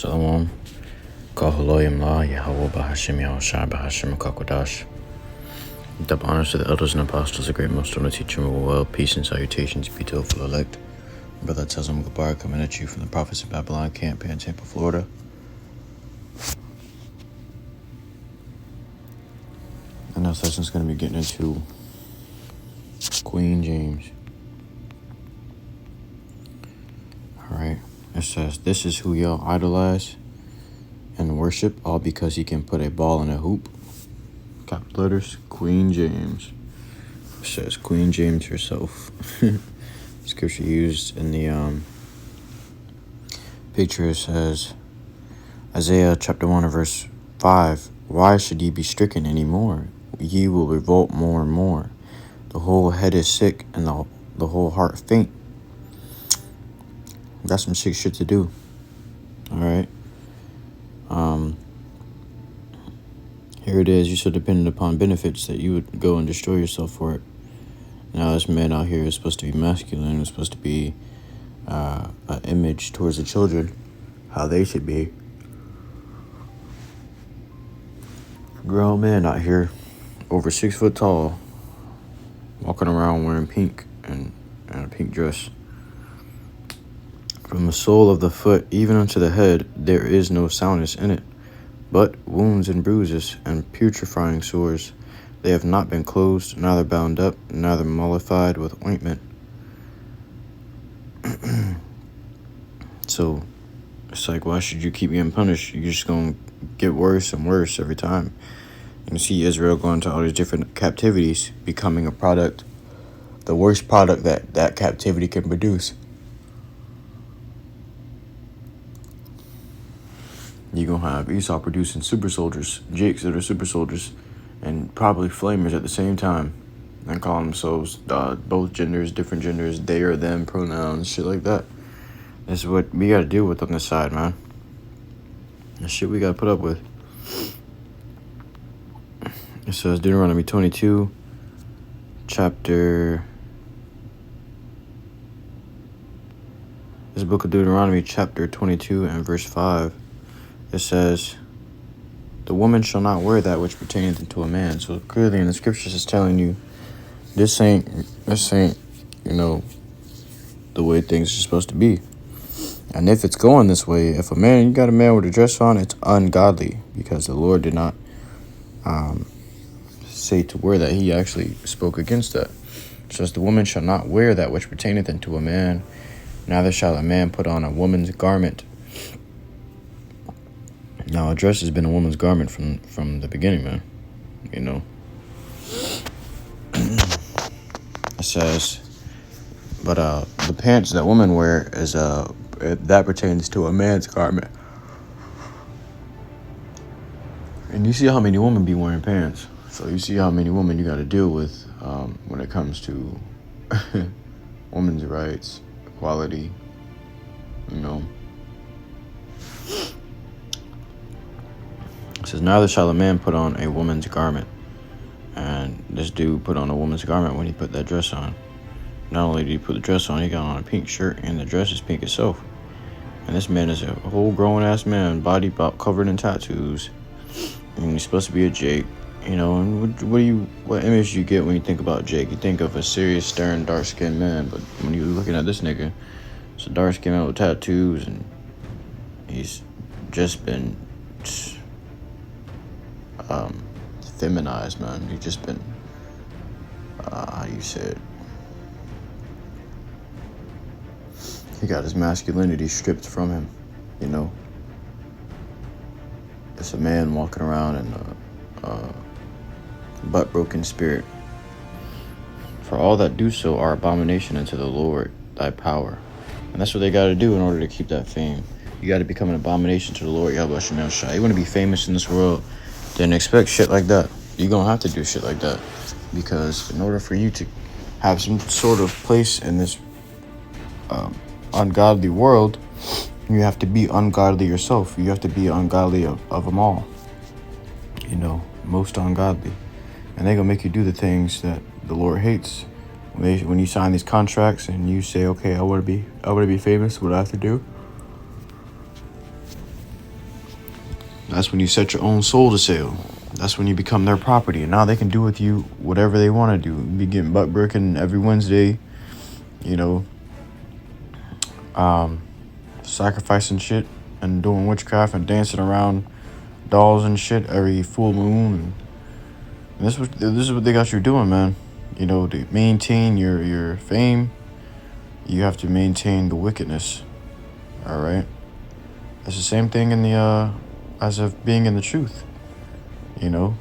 Shalom. HALALYAM YAHAWAH BAHASHAM BAHASHAM QADASH. Double honors to the elders and apostles, the great MILLSTONE, the teacher of well, peace and salutations be to the elect. Brother Tezom Gabar coming at you from the Prophets of Babylon camp here in Tampa, Florida. And our session's going to be getting into Queen James. Alright, it says, "This is who y'all idolize and worship, all because he can put a ball in a hoop." Capital letters, Queen James. It says Queen James herself. Scripture used in the picture says, Isaiah chapter 1 verse 5, "Why should ye be stricken any more? Ye will revolt more and more. The whole head is sick and the whole heart faint." That's some sick shit to do. Alright. Here it is. You're so dependent upon benefits that you would go and destroy yourself for it. Now this man out here is supposed to be masculine. It's supposed to be an image towards the children, how they should be. Grown man out here, over 6 foot tall, walking around wearing pink and a pink dress. From the sole of the foot even unto the head, there is no soundness in it, but wounds and bruises and putrefying sores. They have not been closed, neither bound up, neither mollified with ointment. So it's like, why should you keep getting punished? You're just going to get worse and worse every time. You see Israel going to all these different captivities, becoming a product, the worst product that captivity can produce. You're going to have Esau producing super soldiers, Jakes that are super soldiers, and probably flamers at the same time, and calling themselves both genders, different genders, they or them pronouns, shit like that. That's what we got to deal with on this side, man. That's shit we got to put up with. It says Deuteronomy 22, chapter... This book of Deuteronomy, chapter 22 and verse 5. It says, "The woman shall not wear that which pertaineth unto a man." So clearly in the scriptures it's telling you this ain't, you know, the way things are supposed to be. And if it's going this way, if you got a man with a dress on, it's ungodly, because the Lord did not say to wear that. He actually spoke against that. It says, "The woman shall not wear that which pertaineth unto a man, neither shall a man put on a woman's garment." Now, a dress has been a woman's garment from the beginning, man. You know. It says, but the pants that women wear is that pertains to a man's garment. And you see how many women be wearing pants. So you see how many women you got to deal with when it comes to women's rights, equality, you know. It says, "Neither shall a man put on a woman's garment." And this dude put on a woman's garment when he put that dress on. Not only did he put the dress on, he got on a pink shirt, and the dress is pink itself. And this man is a whole grown-ass man, body covered in tattoos. And he's supposed to be a Jake, you know. And what image do you get when you think about Jake? You think of a serious, stern, dark-skinned man. But when you're looking at this nigga, it's a dark-skinned man with tattoos, and he's just been... feminized, man. He's just been how you say it, he got his masculinity stripped from him, you know. It's a man walking around in a butt-broken spirit. "For all that do so are abomination unto the Lord thy power." And that's what they got to do in order to keep that fame. You got to become an abomination to the Lord YAHAWASHI. You want to be famous in this world, then expect shit like that. You're going to have to do shit like that. Because in order for you to have some sort of place in this ungodly world, you have to be ungodly yourself. You have to be ungodly of them all. You know, most ungodly. And they're going to make you do the things that the Lord hates. When you sign these contracts and you say, okay, I want to be famous, what do I have to do? That's when you set your own soul to sale. That's when you become their property, and now they can do with you whatever they want to do. Be getting butt bricking every Wednesday, you know, sacrificing shit and doing witchcraft and dancing around dolls and shit every full moon. And this is what they got you doing, man. You know, to maintain your fame, you have to maintain the wickedness. All right. It's the same thing in the as of being in the truth. You know,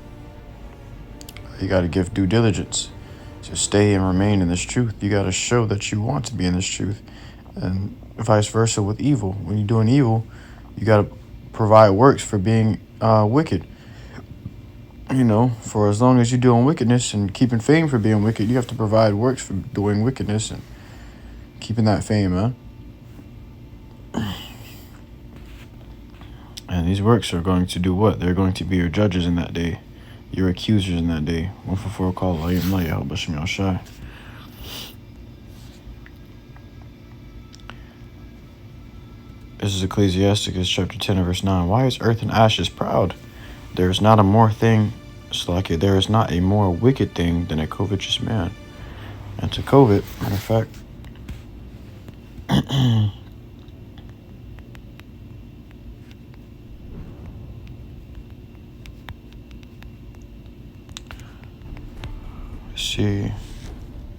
you got to give due diligence to stay and remain in this truth. You got to show that you want to be in this truth, and vice versa with evil. When you're doing evil, you got to provide works for being wicked. You know, for as long as you're doing wickedness and keeping fame for being wicked, you have to provide works for doing wickedness and keeping that fame, man. And these works are going to do what? They're going to be your judges in that day, your accusers in that day. 144 call YAHAWASHI. This is Ecclesiasticus chapter 10 and verse 9. Why is earth and ashes proud? There is not a more wicked thing than a covetous man. And to covet, matter of fact, let's see,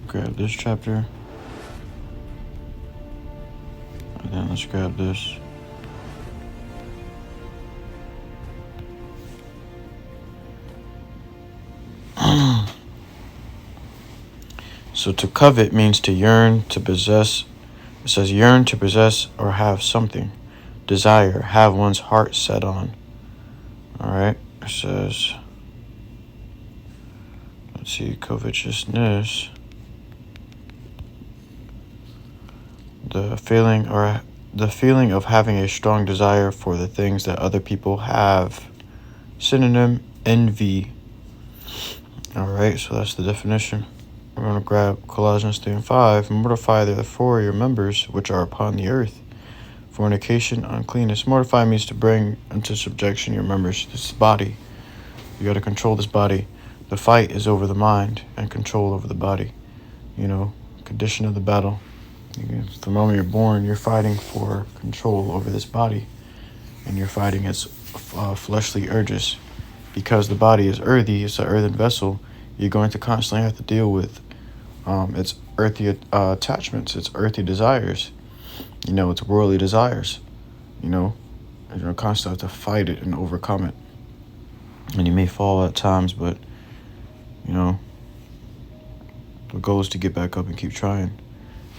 grab this chapter, and then let's grab this. So to covet means to yearn, to possess. It says yearn, to possess, or have something. Desire, have one's heart set on. All right. It says, let's see, covetousness. The feeling of having a strong desire for the things that other people have. Synonym, envy. All right. So that's the definition. We're going to grab Colossians 3 and 5. Mortify therefore your members which are upon the earth. Fornication, uncleanness. Mortify means to bring into subjection your members. This body. You got to control this body. The fight is over the mind and control over the body. You know, condition of the battle. The moment you're born, you're fighting for control over this body. And you're fighting its fleshly urges. Because the body is earthy, it's an earthen vessel, you're going to constantly have to deal with its earthy attachments, its earthy desires, you know, its worldly desires, you know. You're going to constantly have to fight it and overcome it. And you may fall at times, but, you know, the goal is to get back up and keep trying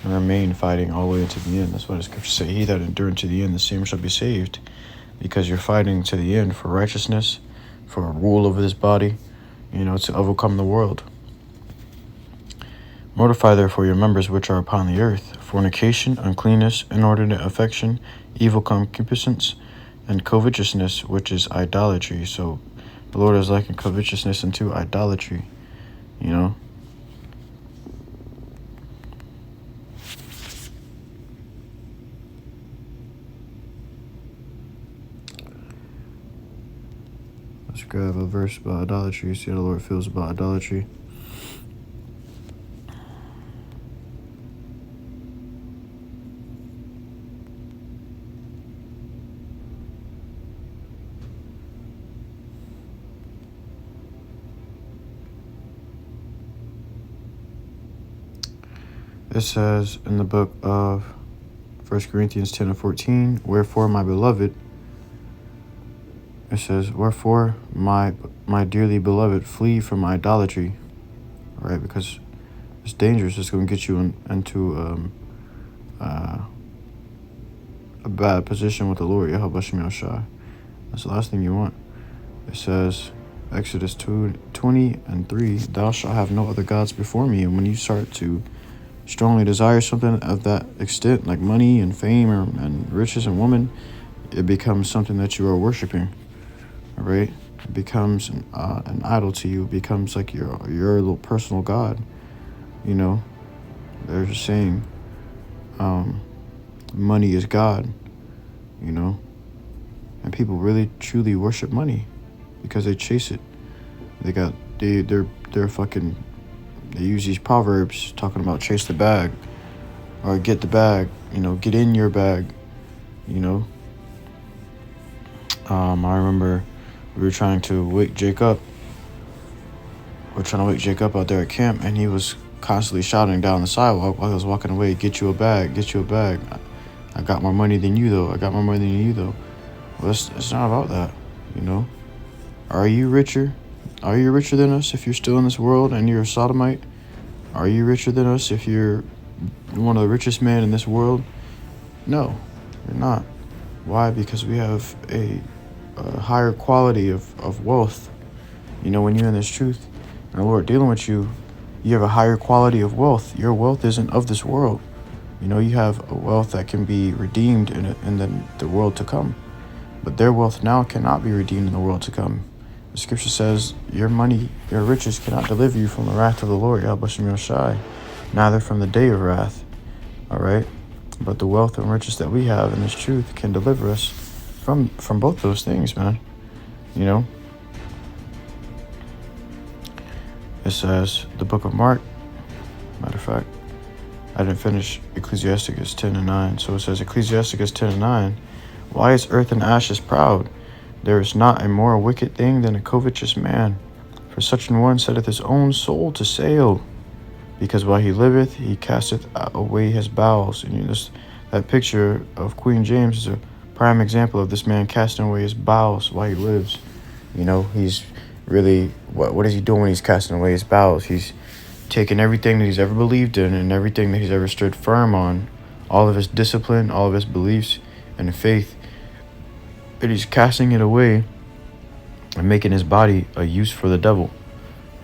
and remain fighting all the way to the end. That's what the scriptures say. He that endureth to the end, the same shall be saved. Because you're fighting to the end for righteousness, for a rule over this body, you know, to overcome the world. Mortify therefore your members which are upon the earth. Fornication, uncleanness, inordinate affection, evil concupiscence, and covetousness, which is idolatry. So the Lord is likened covetousness into idolatry, you know. Let's grab a verse about idolatry. See how the Lord feels about idolatry. It says in the book of 1 Corinthians 10 and 14, wherefore, my beloved, it says, wherefore, my dearly beloved, flee from idolatry. All right, because it's dangerous. It's going to get you into a bad position with the Lord. YAHAWASHI. That's the last thing you want. It says, Exodus 2:20 and 3, thou shalt have no other gods before me. And when you start to strongly desire something of that extent, like money and fame and riches and woman, it becomes something that you are worshiping. All right, it becomes an idol to you. It becomes like your little personal god. You know, there's a saying, money is God. You know, and And people really truly worship money because they chase it. They're fucking, they use these proverbs talking about chase the bag or get the bag, get in your bag, I remember we were trying to wake Jake up. We're trying to wake Jake up out there at camp, and he was constantly shouting down the sidewalk while I was walking away, get you a bag, get you a bag. I got more money than you, though. I got more money than you, though. Well, it's not about that, Are you richer? Are you richer than us if you're still in this world and you're a sodomite? Are you richer than us if you're one of the richest men in this world? No, you're not. Why? Because we have a higher quality of wealth. When you're in this truth and the Lord dealing with you, you have a higher quality of wealth. Your wealth isn't of this world. You have a wealth that can be redeemed in the world to come. But their wealth now cannot be redeemed in the world to come. The scripture says, your money, your riches cannot deliver you from the wrath of the Lord, YAHAWASHI, neither from the day of wrath. All right? But the wealth and riches that we have in this truth can deliver us from both those things, man. It says, the book of Mark, matter of fact, I didn't finish Ecclesiasticus 10:9. So it says, Ecclesiasticus 10:9, why is earth and ashes proud? There is not a more wicked thing than a covetous man. For such an one setteth his own soul to sale, because while he liveth, he casteth away his bowels. And that picture of Queen James is a prime example of this man casting away his bowels while he lives. He's really, what is he doing when he's casting away his bowels? He's taking everything that he's ever believed in and everything that he's ever stood firm on, all of his discipline, all of his beliefs and faith, and he's casting it away and making his body a use for the devil.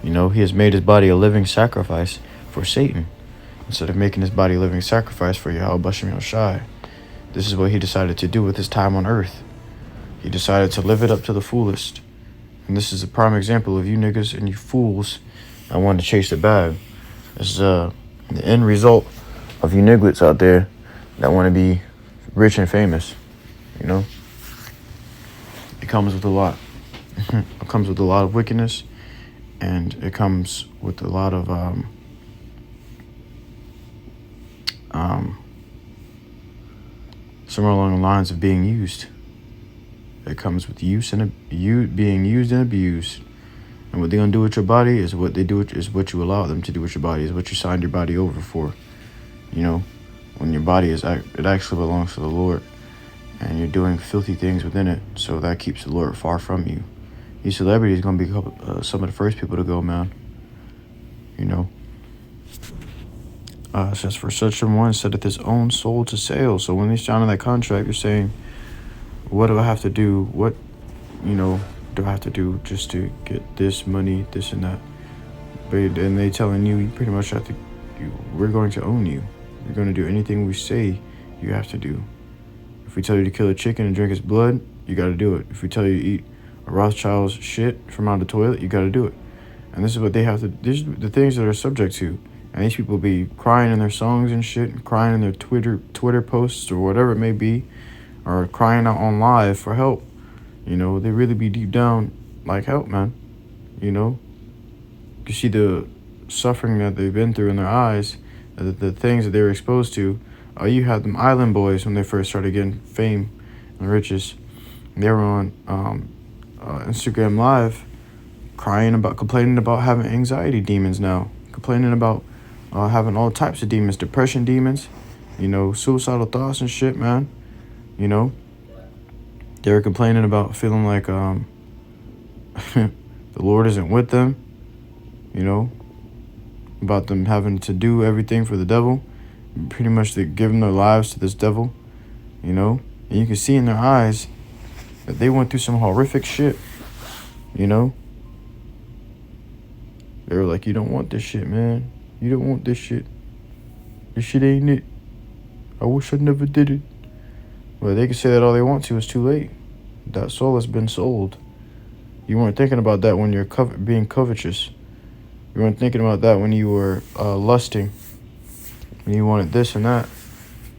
He has made his body a living sacrifice for Satan instead of making his body a living sacrifice for YAHAWASHI. This is what he decided to do with his time on earth. He decided to live it up to the fullest. And this is a prime example of you niggas and you fools that want to chase the bag. This is the end result of you nigglets out there that want to be rich and famous. It comes with a lot. It comes with a lot of wickedness, and it comes with a lot of somewhere along the lines of being used. It comes with use and being used and abused. And what they're gonna do with your body is what they do is what you allow them to do with your body, is what you signed your body over for. When your body it actually belongs to the Lord, and you're doing filthy things within it, so that keeps the Lord far from you. These celebrities gonna be some of the first people to go, man. It says, for such an one setteth his own soul to sale. So when they sign that contract, you're saying, what do I have to do? What, do I have to do just to get this money, this and that? And they telling you pretty much have to, we're going to own you. You're going to do anything we say you have to do. If we tell you to kill a chicken and drink its blood, you got to do it. If we tell you to eat a RAWCHAA's shit from out of the toilet, you got to do it. And this is what they have to, these are the things that are subject to. And these people be crying in their songs and shit, and crying in their Twitter posts or whatever it may be, or crying out on live for help. They really be deep down like, help, man. You see the suffering that they've been through in their eyes, the things that they were exposed to. You had them island boys when they first started getting fame and riches. They were on Instagram Live complaining about having anxiety demons now, complaining about having all types of demons, depression demons, suicidal thoughts and shit, man. They were complaining about feeling like the Lord isn't with them, about them having to do everything for the devil, pretty much they give them their lives to this devil, and you can see in their eyes that they went through some horrific shit, They were like, you don't want this shit, man. You don't want this shit. This shit ain't it. I wish I never did it. Well, they can say that all they want to. It's too late. That soul has been sold. You weren't thinking about that when you're being covetous. You weren't thinking about that when you were lusting. When you wanted this and that.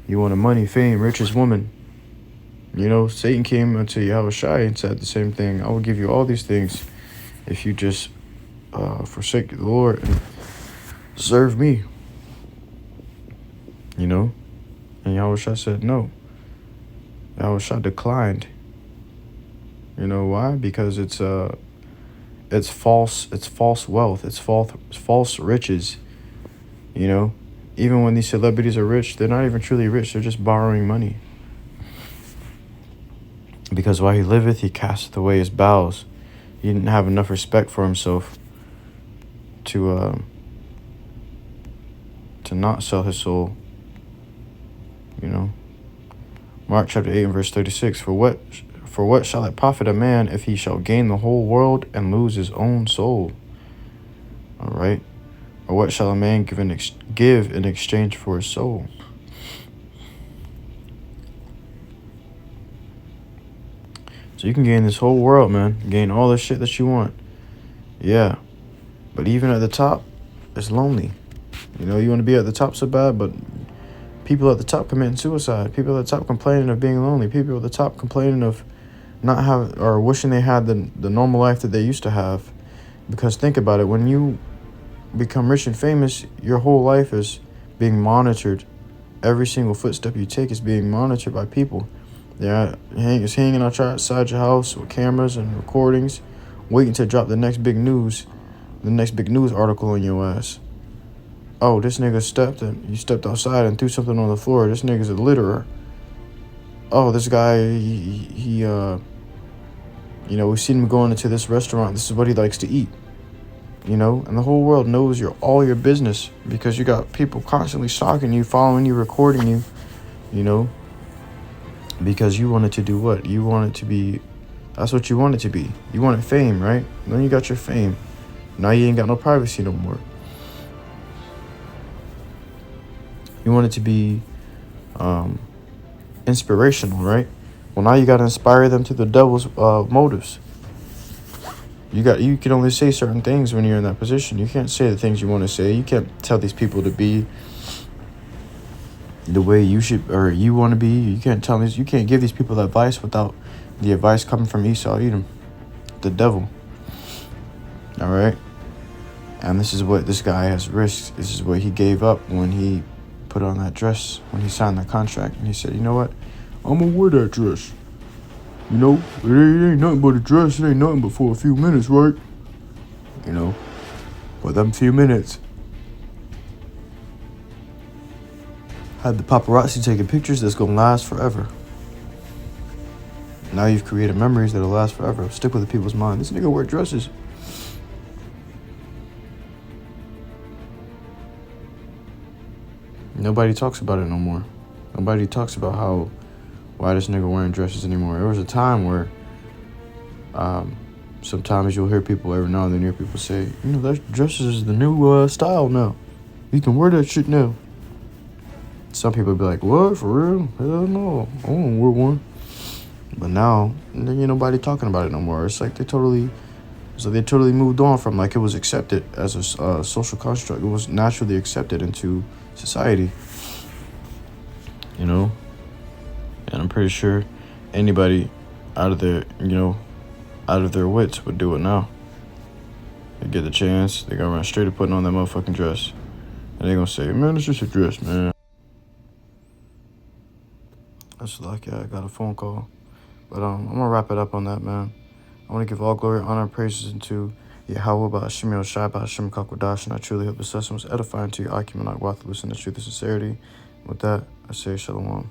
You wanted money, fame, richest woman. You know, Satan came unto Yahawashi and said the same thing. I will give you all these things if you just forsake the Lord and serve me. You know? And Yahawashi said no. Yahawashi declined. You know why? Because it's false wealth. It's false riches. You know? Even when these celebrities are rich, they're not even truly rich. They're just borrowing money. Because while he liveth, he casteth away his bowels. He didn't have enough respect for himself to not sell his soul. You know? Mark chapter 8 and verse 36. For what shall it profit a man if he shall gain the whole world and lose his own soul? All right. Or what shall a man give in exchange for his soul? So you can gain this whole world, man. Gain all the shit that you want. Yeah. But even at the top, it's lonely. You know, you want to be at the top so bad, but people at the top committing suicide. People at the top complaining of being lonely. People at the top complaining of not having or wishing they had the normal life that they used to have. Because think about it. When you become rich and famous, your whole life is being monitored. Every single footstep you take is being monitored by people. They're hanging outside your house with cameras and recordings, waiting to drop the next big news article on your ass. Oh, this nigga stepped outside and threw something on the floor. This nigga's a litterer. Oh, this guy, he you know, we've seen him going into this restaurant. This is what he likes to eat. You know, and the whole world knows all your business because you got people constantly stalking you, following you, recording you, you know. Because you wanted to do what? You wanted to be, that's what you wanted to be. You wanted fame, right? Then you got your fame. Now you ain't got no privacy no more. You wanted to be inspirational, right? Well, now you got to inspire them to the devil's motives. You can only say certain things when you're in that position. You can't say the things you want to say. You can't tell these people to be the way you should or you want to be. You can't give these people advice without the advice coming from Esau, Edom, the devil. All right. And this is what this guy has risked. This is what he gave up when he put on that dress, when he signed that contract. And he said, you know what? I'm going to wear that dress. You know, it ain't nothing but a dress. It ain't nothing but for a few minutes, right? You know, for them few minutes. Had the paparazzi taking pictures that's going to last forever. Now you've created memories that'll last forever. Stick with the people's mind. This nigga wear dresses. Nobody talks about it no more. Nobody talks about why this nigga wearing dresses anymore. There was a time where sometimes you'll hear people, every now and then hear people say, you know, that dresses is the new style now. You can wear that shit now. Some people be like, what, for real? Hell no, I won't wear one. But now, there ain't nobody talking about it no more. It's like they totally moved on from, like, it was accepted as a social construct. It was naturally accepted into society, you know. And I'm pretty sure anybody out of their wits would do it now. They get the chance, they gonna run straight to putting on that motherfucking dress. And they gonna say, man, it's just a dress, man. That's lucky I got a phone call. But I'm gonna wrap it up on that, man. I want to give all glory, honor, and praises unto YAHAWAH, BAHASHAM, QADASH, and I truly hope this lesson was edifying to your acumen, like Wath, listen to truth and sincerity. With that, I say shalom.